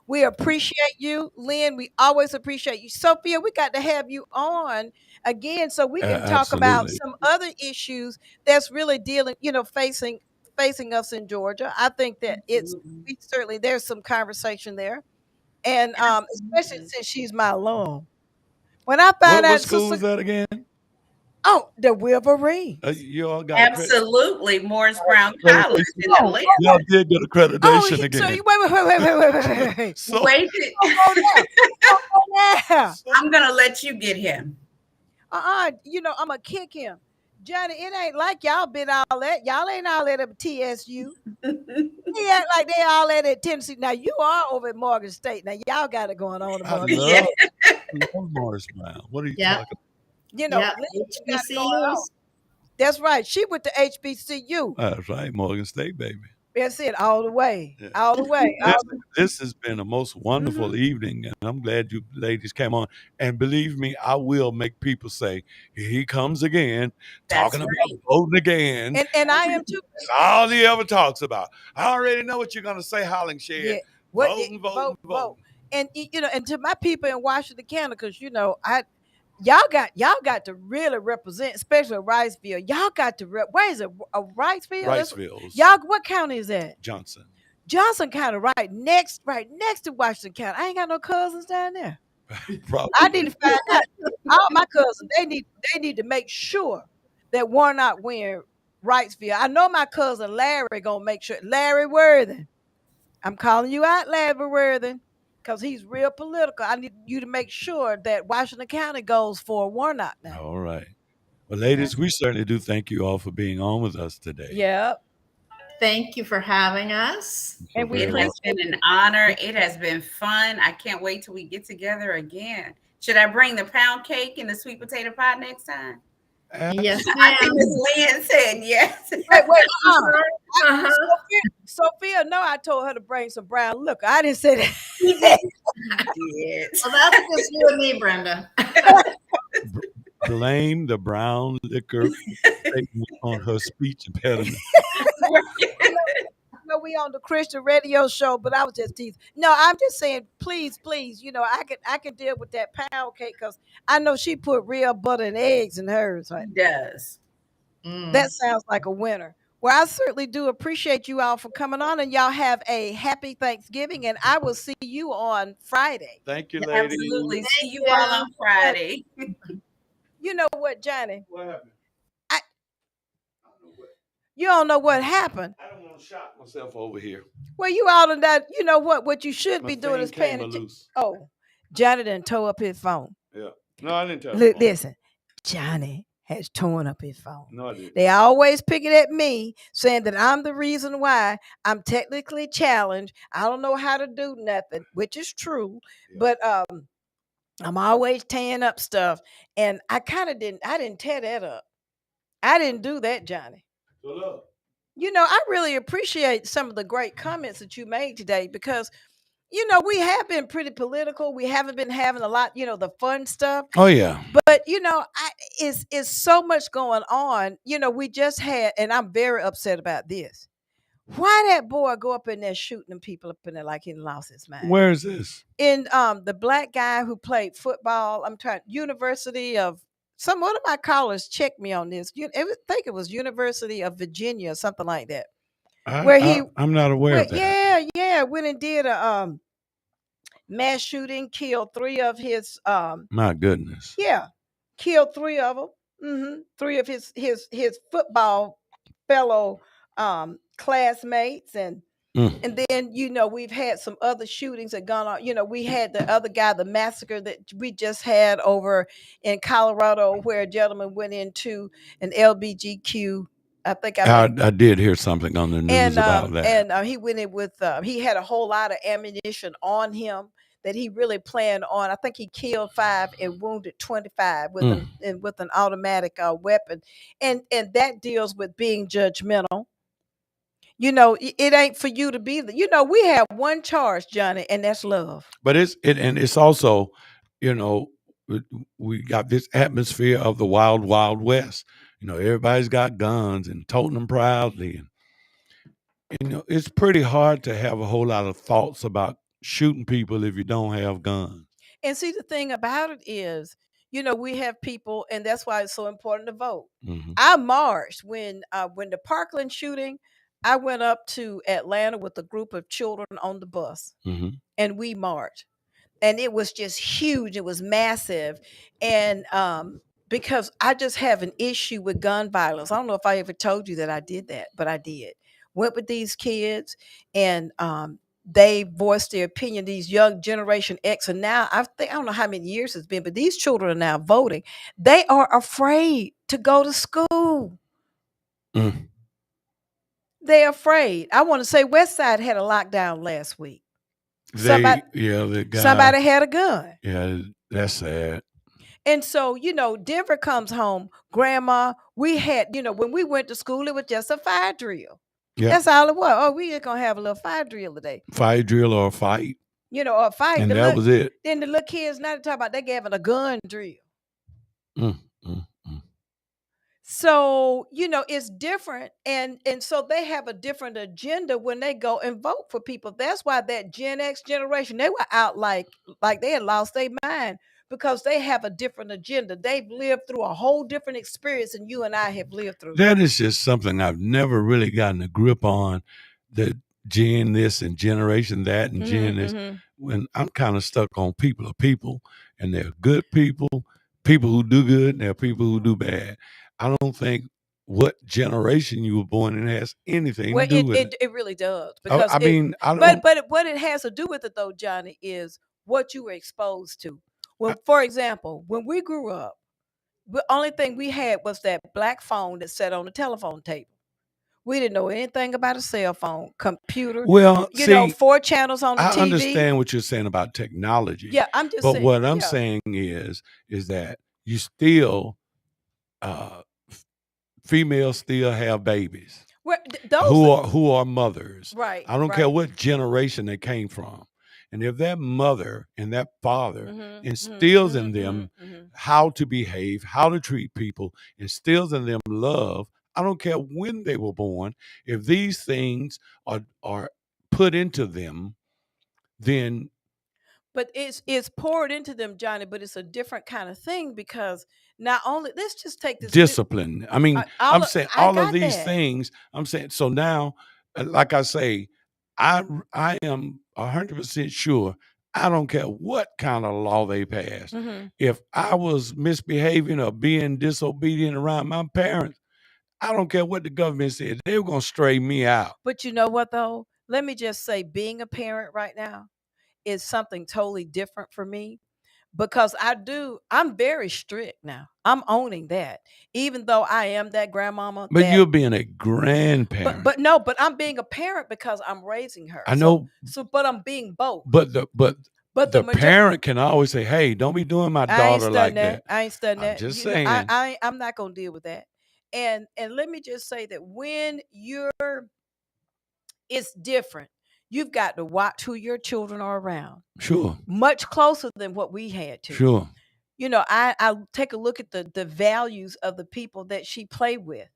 We appreciate you, Lynn. We always appreciate you. Sophia, we got to have you on again so we can talk about some other issues that's really dealing, facing us in Georgia. I think that there's some conversation there. And especially since she's my alum. When I find out what school was that again? Oh, the Wolverine. You all got absolutely Morris Brown College in Atlanta. Y'all did get accreditation again. So wait. Yeah. I'm gonna let you get him. I'm gonna kick him. Johnny, it ain't like y'all been all that. Y'all ain't all that at TSU. He act like they all at Tennessee. Now you are over at Morgan State. Now y'all got it going on. I love Morris Brown. What are you talking about? HBCUs. That's right. She went to HBCU. That's right, Morgan State, baby. That's it, all the way. Yeah. All the way. This has been a most wonderful evening, and I'm glad you ladies came on. And believe me, I will make people say, here he comes again, talking about voting again. And I am too. That's all he ever talks about. I already know what you're going to say, Hollingshead. Yeah. Vote. And, and to my people in Washington County, because, y'all got to really represent, especially Riceville. Y'all got to where is it? Riceville? Riceville. Y'all, what county is that? Johnson County, right next to Washington County. I ain't got no cousins down there. Probably. I need to find out. All my cousins, they need to make sure that Warnock win Wrightsville. I know my cousin Larry gonna make sure. Larry Worthing, I'm calling you out, Larry Worthing, because he's real political. I need you to make sure that Washington County goes for Warnock now. All right. Well, ladies, we certainly do thank you all for being on with us today. Yep. Thank you for having us. And we It Very has been an honor. It has been fun. I can't wait till we get together again. Should I bring the pound cake and the sweet potato pie next time? Yes, I think ma'am. Miss Lynn said yes. wait, Uh-huh. Sophia, no, I told her to bring some brown liquor. I didn't say that. Yes. Well, that's just you and me, Brenda. Blame the brown liquor statement on her speech impediment. No, we on the Christian radio show, but I was just teasing. No, I'm just saying, please, I can deal with that pound cake because I know she put real butter and eggs in hers. Right? It does. That sounds like a winner. Well, I certainly do appreciate you all for coming on, and y'all have a happy Thanksgiving, and I will see you on Friday. Thank you, ladies. Absolutely. See you you. all on Friday. You know what, Johnny? What happened? I- I don't know what. You don't know what happened. I don't want to shock myself over here. Well, you all of that. You know what you should My be doing thing is paying came attention. loose. Oh, Johnny done tore up his phone. Yeah. No, I didn't tell Look, you. listen, Johnny has torn up his phone. No, I didn't. They always pick it at me, saying that I'm the reason why I'm technically challenged. I don't know how to do nothing, which is true. Yeah. But I'm always tearing up stuff, and I didn't tear that up. I didn't do that, Johnny. So look. You know, I really appreciate some of the great comments that you made today because, you know, we have been pretty political. We haven't been having a lot, you know, the fun stuff. Oh, yeah. But, you know, it's so much going on. You know, we just had, and I'm very upset about this. Why that boy go up in there shooting them people up in there like he lost his mind? Where is this? In the black guy who played football, University of one of my callers checked me on this. I think it was University of Virginia or something like that. I'm not aware of that. Yeah, went and did a mass shooting, killed 3 of his My goodness. yeah, killed 3 of them. 3 of his football fellow classmates and then, you know, we've had some other shootings that gone on. You know, we had the other guy, the massacre that we just had over in Colorado, where a gentleman went into an LBGQ. I did hear something on the news about that. And he went in with, he had a whole lot of ammunition on him that he really planned on. I think he killed 5 and wounded 25 with an automatic weapon. And that deals with being judgmental. You know, it ain't for you to be you know, we have one charge, Johnny, and that's love. But it's also, you know, we got this atmosphere of the wild, wild west. You know, everybody's got guns and toting them proudly. And, you know, it's pretty hard to have a whole lot of thoughts about shooting people if you don't have guns. And see, the thing about it is, you know, we have people, and that's why it's so important to vote. I marched when the Parkland shooting. I went up to Atlanta with a group of children on the bus, and we marched, and it was just huge. It was massive, and because I just have an issue with gun violence. I don't know if I ever told you that I did that, but I did. Went with these kids, and they voiced their opinion. These young Generation X, and now I don't know how many years it's been, but these children are now voting. They are afraid to go to school. They're afraid. I want to say West Side had a lockdown last week. Somebody had a gun. Yeah, that's sad. And so, you know, Denver comes home, Grandma, we had, you know, when we went to school, it was just a fire drill. Yeah. That's all it was. Oh, we just going to have a little fire drill today. Fire drill or a fight. You know, or a fight. And that was it. Then the little kids, now they talk about they giving a gun drill. So, you know, it's different. And so they have a different agenda when they go and vote for people. That's why that Gen X generation, they were out like they had lost their mind because they have a different agenda. They've lived through a whole different experience than you and I have lived through. That is just something I've never really gotten a grip on, the Gen this and generation that and Gen this. when I'm kind of stuck on people are people, and they're good people, people who do good, and there are people who do bad. I don't think what generation you were born in has anything Well, to do with it. it really does, I, because I it. mean, I But don't. what it has to do with it though, Johnny, is what you were exposed to. I, Well, for example, when we grew up, the only thing we had was that black phone that sat on the telephone table. We didn't know anything about a cell phone, computer, well, see, 4 channels on the I TV. understand what you're saying about technology, Yeah, I'm just but saying. what I'm Yeah. saying is that you still, uh, females still have babies Well, those who are mothers. right, I don't care right. what generation they came from, and if that mother and that father Mhm, instills mhm, in them mhm, mhm. how to behave, how to treat people, instills in them love. I don't care when they were born. If these things are put into them, then But it's poured into them, Johnny, but it's a different kind of thing, because not only, let's just take this discipline. I mean, all I'm of, saying I all of got these that. things. I'm saying so now, like I say, I am 100% sure. I don't care what kind of law they pass. Mhm. If I was misbehaving or being disobedient around my parents, I don't care what the government said. They were gonna stray me out. But you know what though? Let me just say, being a parent right now is something totally different for me, because I'm very strict now. I'm owning that. Even though I am that grandmama But that you're being a grandparent. but no, but I'm being a parent because I'm raising her. I know, But I'm being both. but The the major parent can always say, "Hey, don't be doing my I ain't daughter studying like that. that." I ain't studying I'm that. just saying. I'm not gonna deal with that. And let me just say that when you're it's different. You've got to watch who your children are around. Sure. Much closer than what we had to. Sure. I take a look at the values of the people that she played with.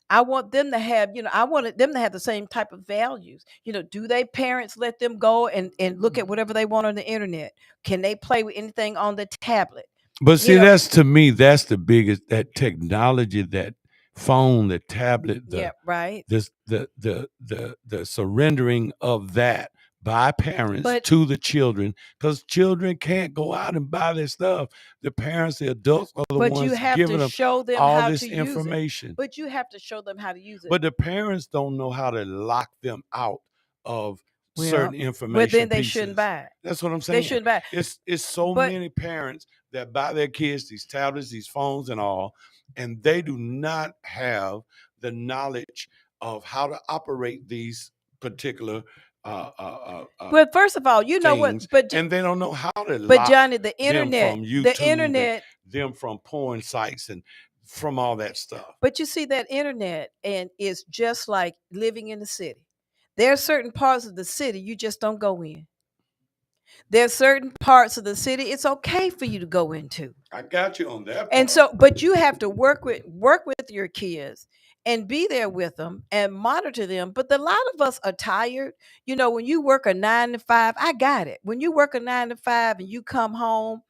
I want them to have, I wanted them to have the same type of values. Do they parents let them go and look at whatever they want on the internet? Can they play with anything on the tablet? But You see, know, that's to me, that's the biggest, that technology, that phone, the tablet, yeah, right. the surrendering of that by parents But to the children, because children can't go out and buy their stuff. The parents, the adults are the but you ones have to giving them show them all how this to use it. information. But you have to show them how to use it. But the parents don't know how to lock them out of certain Well, information then they shouldn't pieces. buy it. That's what I'm They saying. shouldn't buy it. It's so But many parents that buy their kids these tablets, these phones, and all, and they do not have the knowledge of how to operate these particular well, first of all, you know what? things, But and they don't know how to but lock Johnny, the them internet, from the YouTube and internet. them from porn sites and from all that stuff. But you see, that internet and is just like living in the city. There are certain parts of the city you just don't go in. There are certain parts of the city it's okay for you to go into. I got you on that part. And so, but you have to work with your kids and be there with them and monitor them. But a lot of us are tired. When you work a 9 to 5, I got it. When you work a 9 to 5 and you come home,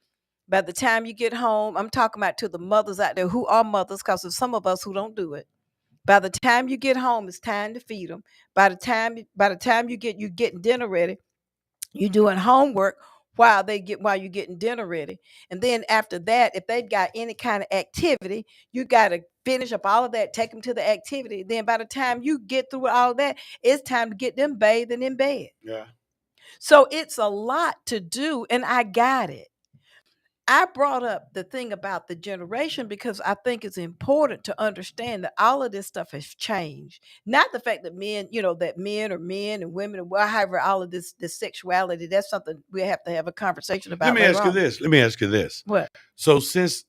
by the time you get home, I'm talking about to the mothers out there who are mothers, because there's some of us who don't do it. By the time you get home, it's time to feed them. By the time you getting dinner ready, you're doing homework while you're getting dinner ready. And then after that, if they've got any kind of activity, you got to finish up all of that, take them to the activity. Then by the time you get through all that, it's time to get them bathed and in bed. Yeah. So it's a lot to do, and I got it. I brought up the thing about the generation because I think it's important to understand that all of this stuff has changed. Not the fact that men are men and women, or however, all of this sexuality, that's something we have to have a conversation about. Let me ask you this. What? So since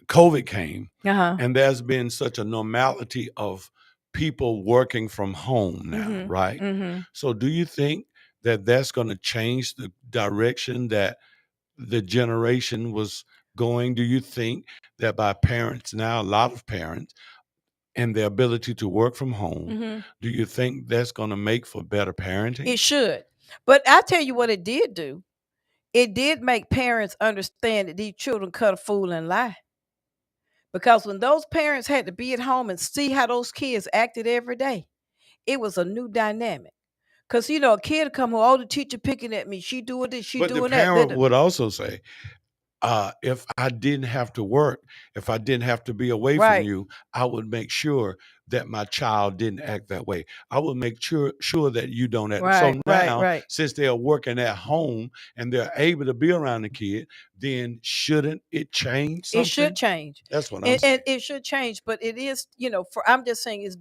COVID came, Uh-huh. and there's been such a normality of people working from home now, right? Mm-hmm. So do you think that that's going to change the direction that the generation was going? Do you think that by parents now, a lot of parents, and their ability to work from home, Mm-hmm. do you think that's going to make for better parenting? It should. But I tell you what it did do. It did make parents understand that these children cut a fool and lie. Because when those parents had to be at home and see how those kids acted every day, it was a new dynamic. Because, a kid come home, oh, the teacher picking at me. She doing this, she But the doing that. parent would also say, if I didn't have to work, if I didn't have to be away from Right. you, I would make sure that my child didn't act that way. I would make sure that you don't act. So now, Right. since they're working at home and they're able to be around the kid, then shouldn't it change something? It should change. That's what I'm saying. And it should change, but it is, I'm just saying it's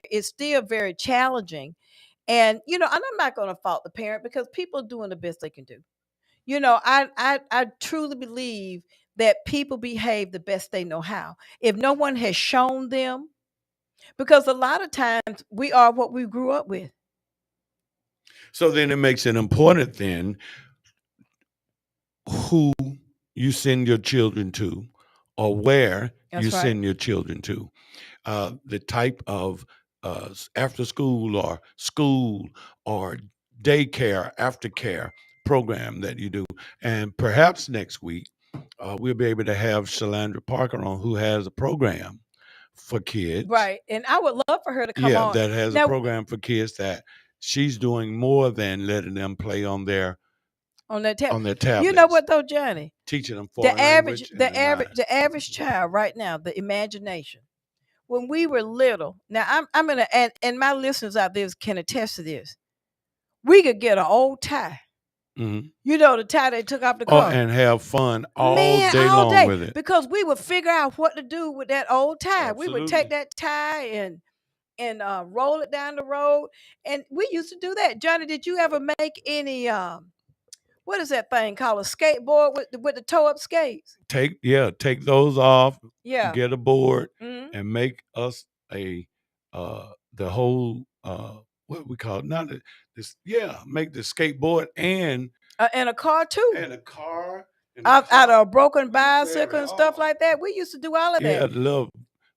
it's still very challenging. And, and I'm not going to fault the parent because people are doing the best they can do. I truly believe that people behave the best they know how. If no one has shown them, because a lot of times we are what we grew up with. So then it makes it important then who you send your children to or where That's you right. send your children to. The type of after school or daycare, aftercare program that you do. And perhaps next week, we'll be able to have Shalandra Parker on, who has a program for kids. Right. And I would love for her to come on. That has a program for kids that she's doing more than letting them play on their tablets. You know what though, Johnny? Teaching them foreign language. The average child right now, the imagination. When we were little, now I'm gonna and my listeners out there can attest to this. We could get an old tie. Mm-hmm. The tie they took off the car. And have fun all day long with it. Because we would figure out what to do with that old tie. Absolutely. We would take that tie and roll it down the road. And we used to do that. Johnny, did you ever make any what is that thing called, a skateboard with the toe up skates? Take those off. Yeah. Get a board Mm-hmm. and make us the whole what we call it, not this. Yeah, make the skateboard and a car too. And a car. Out of a broken bicycle and stuff like that. We used to do all of that. Yeah,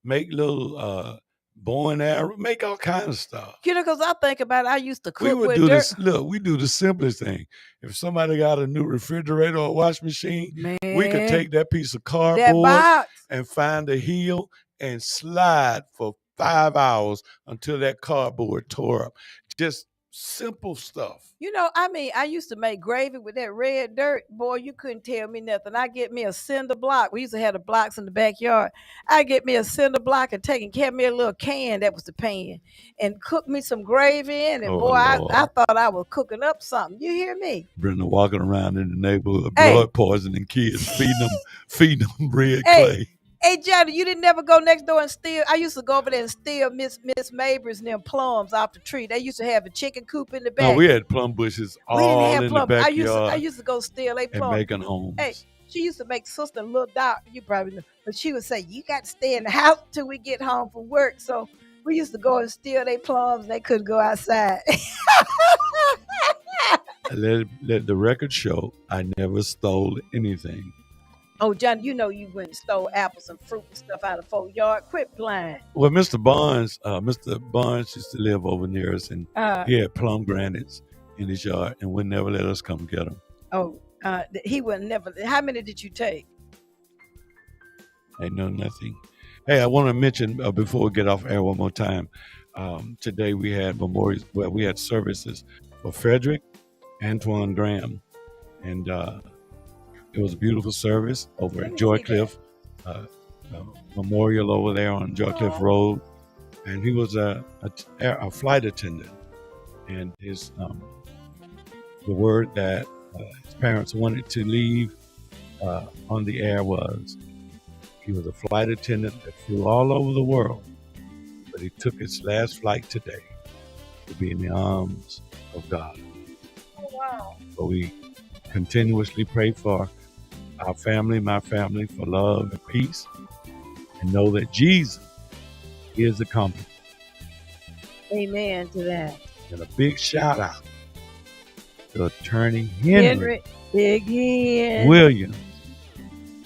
make little bow and arrow, make all kinds of stuff. Because I think about it, I used to cook we with dirt. We do the simplest thing. If somebody got a new refrigerator or wash machine, we could take that piece of cardboard and find a heel and slide for 5 hours until that cardboard tore up. Just simple stuff. I used to make gravy with that red dirt. Boy, you couldn't tell me nothing. I get me a cinder block. We used to have the blocks in the backyard. I get me a cinder block and get me a little can, that was the pan, and cook me some gravy in it. Boy, I thought I was cooking up something. You hear me? Brenda walking around in the neighborhood, blood poisoning kids, feeding them red clay. Hey, Johnny, you didn't never go next door and steal? I used to go over there and steal Miss Mabry's and them plums off the tree. They used to have a chicken coop in the back. No, we had plum bushes all in the backyard. I used to go steal a plum. And making homes. Hey, she used to make sister a little dot. You probably know. But she would say, you got to stay in the house till we get home from work. So we used to go and steal their plums. And they couldn't go outside. Let the record show I never stole anything. Oh, John, you went and stole apples and fruit and stuff out of folks' yard. Quit playing. Well, Mr. Barnes used to live over near us, and he had pomegranates in his yard and would never let us come get them. Oh, he would never. How many did you take? I know nothing. Hey, I want to mention before we get off air one more time. Today we had we had services for Frederick Antoine Graham, and it was a beautiful service over at Joycliff Memorial over there on Joycliff Road, and he was a flight attendant, and his the word that his parents wanted to leave on the air was he was a flight attendant that flew all over the world, but he took his last flight today to be in the arms of God. Oh, wow. So we continuously pray for our family, my family, for love and peace, and know that Jesus is the company. Amen to that. And a big shout out to Attorney Henry Big Hen Williams,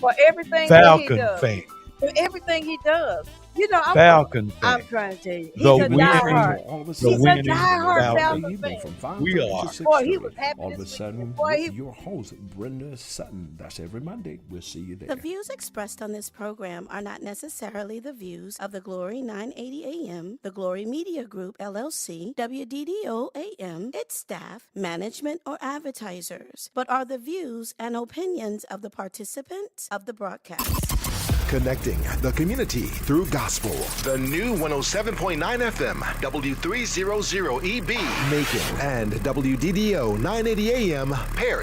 for everything Falcon that he does. fan. For everything he does. You know, Falcon I'm fan. trying to tell you, he's The a diehard. winning, All of a the sudden, He's a winning diehard Falcon. Falcon evening fan. from We 5:30 are. to Boy, he 6:30. was happy All of a this sudden, weekend. Boy, with he your host, Brenda Sutton. That's every Monday. We'll see you there. The views expressed on this program are not necessarily the views of the Glory 980 AM, the Glory Media Group, LLC, WDDO AM, its staff, management, or advertisers, but are the views and opinions of the participants of the broadcast. Connecting the community through gospel. The new 107.9 FM, W300EB, Macon and WDDO 980 AM, Perry.